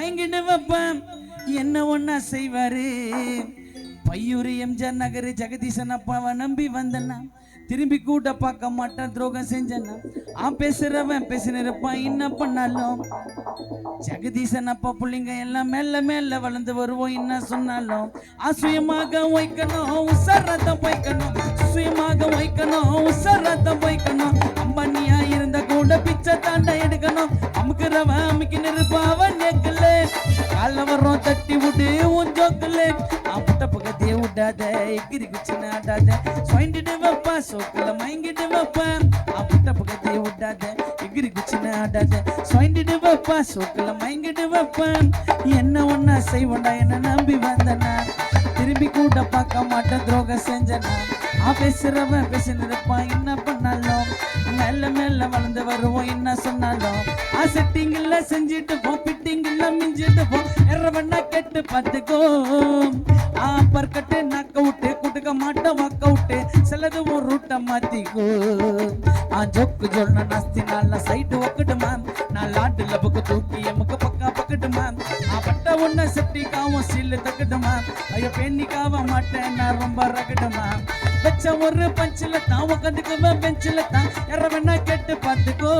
மயங்கிட்டு வைப்பேன் என்ன ஒன்னா செய்வாரு பையூர் எம்ஜிஆர் நகர் ஜெகதீசன் அப்பாவை நம்பி வந்தேன்னா திரும்பி கூட பார்க்க மாட்டேன் துரோகம் செஞ்சேன்னா பேசுறவன் பேசினிருப்பான் என்ன பண்ணாலும் ஜெகதீசன் அப்பா பிள்ளைங்க எல்லாம் மேல மேல வளர்ந்து வருவோம் என்ன சொன்னாலும் சுயமாக வைக்கணும் உசரத்தம் வைக்கணும் சுயமாக வைக்கணும் உசரத்தம் வைக்கணும் அம்பனியா இருந்த கூட பிச்சை தாண்ட எடுக்கணும் அமுக்குறவன் அமுக்கி நிருப்பாவன் நெக்கல கால வரும் தட்டி விட்டு உன் ஜோக்கல புட்ட பக்கத்தையே விடாத எகிரி குச்சின்னு ஆடாத சுயண்டிட்டு வைப்பா சோக்குல மயங்கிட்டு வைப்பேன் புட்ட பக்கத்தையே விடாத எகிரி குச்சின்னு ஆடாத சுயண்டிட்டு வைப்பா சோக்குல மயங்கிட்டு வைப்பேன் என்ன ஒன்னா செய்வோண்டா என்ன நம்பி வந்தனா திரும்பி கூட பார்க்க மாட்டேன் துரோகம் செஞ்சனா பேசுறவன் பேசினிருப்பான் என்ன பண்ணாலும் மெல்ல மெல்ல வளர்ந்து வருவோம் என்ன சொன்னாலும் செட்டிங்கல்ல செஞ்சுட்டு போ பிட்டிங்கல்ல மிஞ்சிட்டு போ எறவண்ணா கெட்டு பார்த்துக்கோ பர்க்கட்டு நக்க விட்டு குடுக்க மாட்டேன் வாக்க விட்டு சிலது ஒரு ரூட்டை மாத்திக்கோ ஜொக்கு ஜொல்ன நாஸ்தி நாள் சைடு ஒக்கட்டுமா நான் லாட்டுல புக்கு தூக்கி எமுக்கு பக்கா பக்கட்டுமா பட்ட ஒன்ன செப்டிக்காவும் சீல் தக்கட்டுமா ஐயோ பெண்ணிக்காவ மாட்டேன் நான் ரொம்ப ரகட்டுமா வச்ச ஒரு பஞ்சில தான் உட்காந்துக்குவேன் பெஞ்சில தான் எறவண்ணா கெட்டு பார்த்துக்கோ